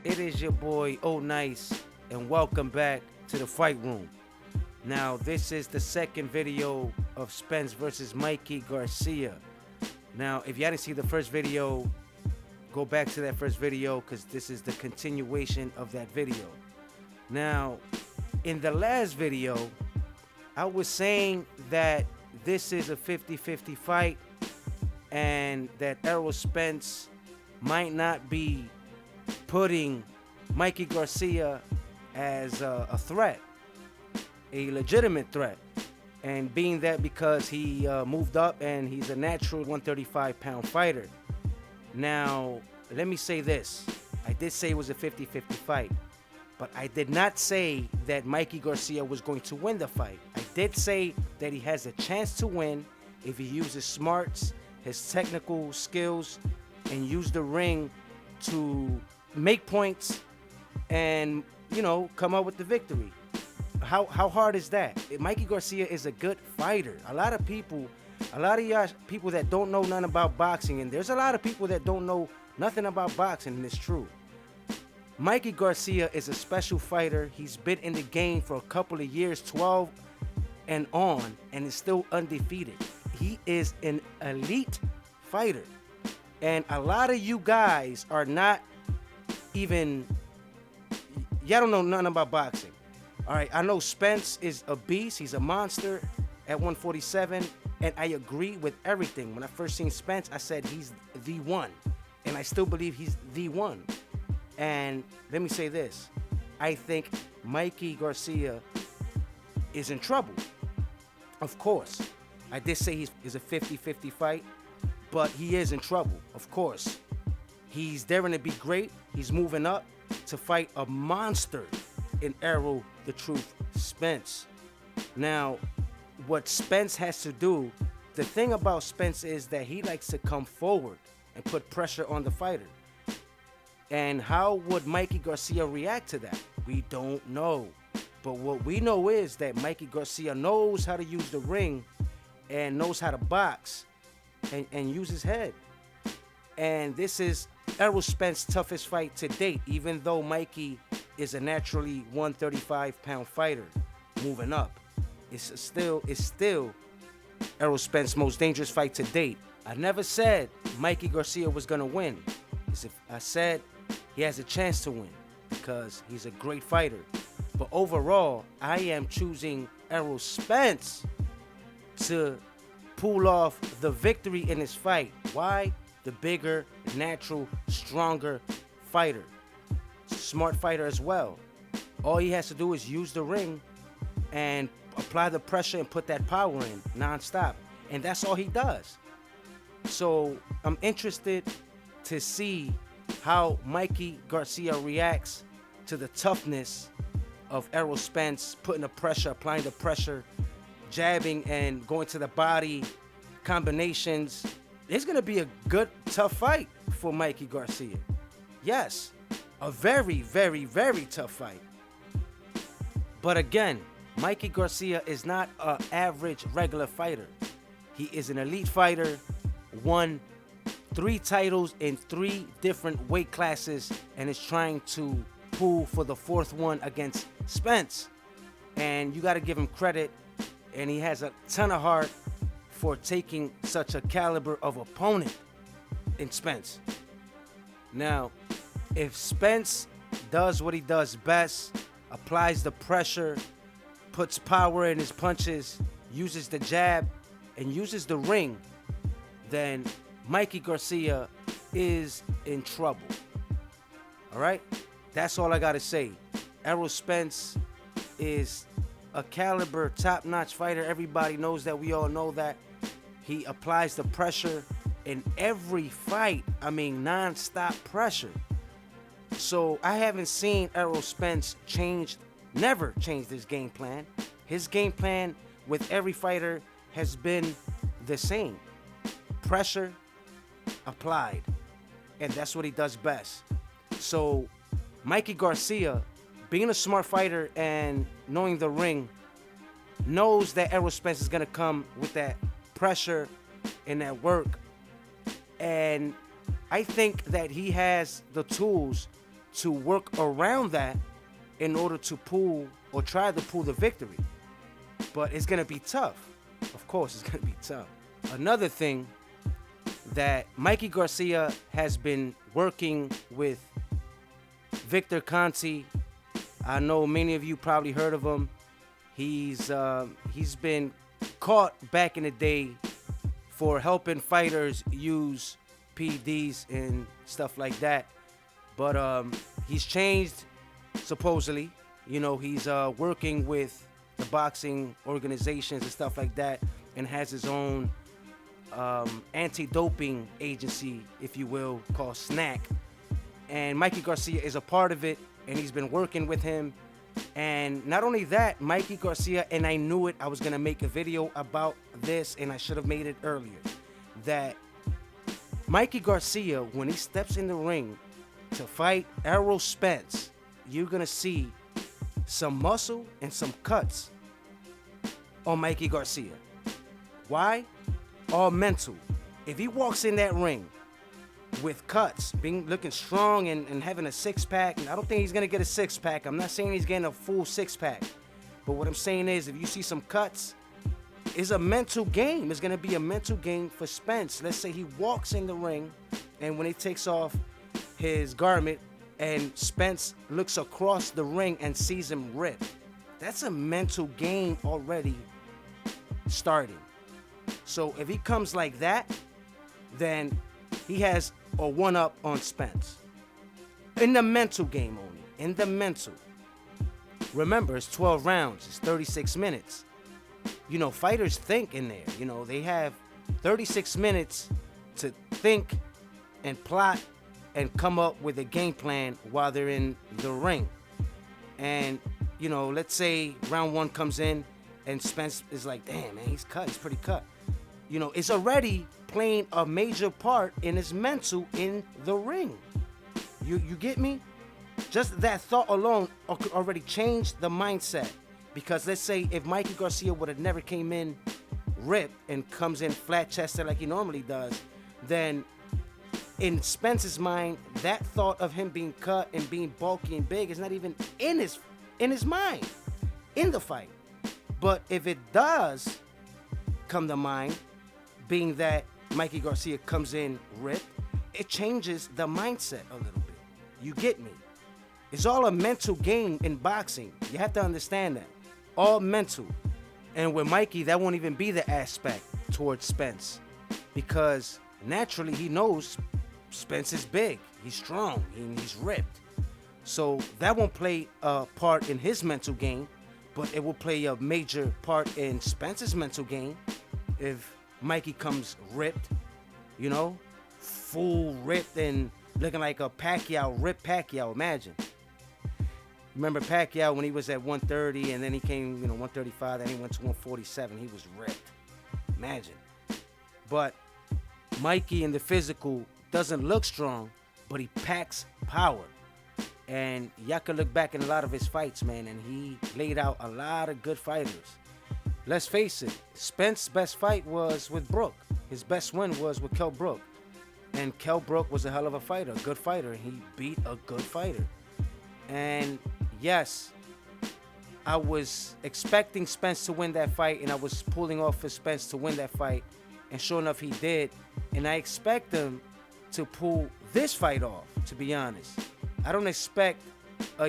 It is your boy Oh Nice, and welcome back to the fight room. Now, this is the second video of Spence versus Mikey Garcia. Now, if you didn't see the first video, go back to that first video because this is the continuation of that video. Now, in the last video, I was saying that this is a 50-50 fight and that Errol Spence might not be putting Mikey Garcia as a threat, a legitimate threat. And being that because he moved up and he's a natural 135-pound fighter. Now, let me say this. I did say it was a 50-50 fight, but I did not say that Mikey Garcia was going to win the fight. I did say that he has a chance to win if he uses smarts, his technical skills, and use the ring to make points and, come up with the victory. How hard is that? Mikey Garcia is a good fighter. A lot of y'all people that don't know nothing about boxing, and there's a lot of people that don't know nothing about boxing, and it's true. Mikey Garcia is a special fighter. He's been in the game for a couple of years, 12 and on, and is still undefeated. He is an elite fighter. And a lot of you guys are not even, y'all don't know nothing about boxing. All right, I know Spence is a beast. He's a monster at 147, and I agree with everything. When I first seen Spence, I said he's the one, and I still believe he's the one. And let me say this. I think Mikey Garcia is in trouble. Of course. I did say he's a 50-50 fight, but he is in trouble, of course. He's daring to be great. He's moving up to fight a monster in Errol the Truth Spence. Now, what Spence has to do, the thing about Spence is that he likes to come forward and put pressure on the fighter. And how would Mikey Garcia react to that? We don't know. But what we know is that Mikey Garcia knows how to use the ring and knows how to box and use his head. And this is Errol Spence's toughest fight to date, even though Mikey is a naturally 135-pound fighter moving up. It's still Errol Spence's most dangerous fight to date. I never said Mikey Garcia was going to win. I said he has a chance to win because he's a great fighter. But overall, I am choosing Errol Spence to pull off the victory in this fight. Why? The bigger, natural, stronger fighter. Smart fighter as well. All he has to do is use the ring and apply the pressure and put that power in nonstop. And that's all he does. So I'm interested to see how Mikey Garcia reacts to the toughness of Errol Spence, putting the pressure, applying the pressure, jabbing and going to the body, combinations. It's going to be a good, tough fight for Mikey Garcia. Yes, a very, very, very tough fight. But again, Mikey Garcia is not an average, regular fighter. He is an elite fighter, won 3 titles in 3 different weight classes, and is trying to pull for the 4th one against Spence. And you got to give him credit, and he has a ton of heart for taking such a caliber of opponent in Spence. Now, if Spence does what he does best, applies the pressure, puts power in his punches, uses the jab, and uses the ring, then Mikey Garcia is in trouble. All right? That's all I got to say. Errol Spence is a caliber, top-notch fighter. Everybody knows that. We all know that. He applies the pressure in every fight. I mean, non-stop pressure. So I haven't seen Errol Spence never change his game plan. His game plan with every fighter has been the same. Pressure applied. And that's what he does best. So Mikey Garcia, being a smart fighter and knowing the ring, knows that Errol Spence is going to come with that pressure and that work. And I think that he has the tools to work around that in order to pull or try to pull the victory. But it's going to be tough. Of course, it's going to be tough. Another thing that Mikey Garcia has been working with Victor Conti. I know many of you probably heard of him. He's been caught back in the day for helping fighters use PEDs and stuff like that. But he's changed, supposedly. You know, he's working with the boxing organizations and stuff like that, and has his own anti-doping agency, if you will, called SNAC. And Mikey Garcia is a part of it, and he's been working with him. And not only that, Mikey Garcia, and I knew it, I was going to make a video about this, and I should have made it earlier, that Mikey Garcia, when he steps in the ring to fight Errol Spence, you're going to see some muscle and some cuts on Mikey Garcia. Why? All mental. If he walks in that ring with cuts, looking strong and having a six-pack, and I don't think he's going to get a six-pack. I'm not saying he's getting a full six-pack. But what I'm saying is, if you see some cuts, it's a mental game. It's going to be a mental game for Spence. Let's say he walks in the ring, and when he takes off his garment, and Spence looks across the ring and sees him rip. That's a mental game already starting. So if he comes like that, then he has a one-up on Spence. In the mental game only. In the mental. Remember, it's 12 rounds. It's 36 minutes. You know, fighters think in there. You know, they have 36 minutes to think and plot and come up with a game plan while they're in the ring. And, you know, let's say round one comes in and Spence is like, damn, man, he's cut. He's pretty cut. You know, it's already playing a major part in his mental in the ring. You get me? Just that thought alone could already change the mindset. Because let's say if Mikey Garcia would have never came in ripped and comes in flat-chested like he normally does, then in Spence's mind, that thought of him being cut and being bulky and big is not even in his mind, in the fight. But if it does come to mind, being that Mikey Garcia comes in ripped, it changes the mindset a little bit. You get me? It's all a mental game in boxing. You have to understand that. All mental. And with Mikey, that won't even be the aspect towards Spence. Because naturally, he knows Spence is big. He's strong. He's ripped. So that won't play a part in his mental game. But it will play a major part in Spence's mental game if Mikey comes ripped, you know, full ripped and looking like a Pacquiao, ripped Pacquiao, imagine. Remember Pacquiao when he was at 130 and then he came, 135, then he went to 147, he was ripped. Imagine. But Mikey in the physical doesn't look strong, but he packs power. And y'all can look back in a lot of his fights, man, and he laid out a lot of good fighters. Let's face it, Spence's best fight was with Brook. His best win was with Kell Brook. And Kell Brook was a hell of a fighter, a good fighter, and he beat a good fighter. And yes, I was expecting Spence to win that fight, and I was pulling off for Spence to win that fight. And sure enough, he did. And I expect him to pull this fight off, to be honest. I don't expect a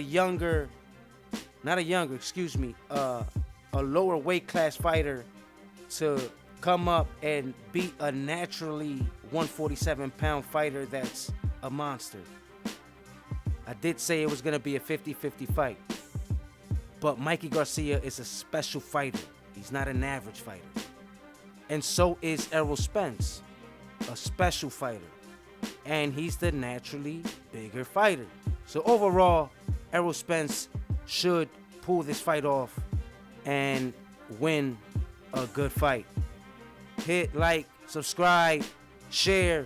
lower weight class fighter to come up and beat a naturally 147-pound fighter that's a monster. I did say it was going to be a 50-50 fight. But Mikey Garcia is a special fighter. He's not an average fighter. And so is Errol Spence, a special fighter. And he's the naturally bigger fighter. So overall, Errol Spence should pull this fight off and win a good fight. Hit like, subscribe, share,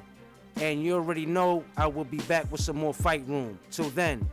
and you already know I will be back with some more Fight Room. Till then,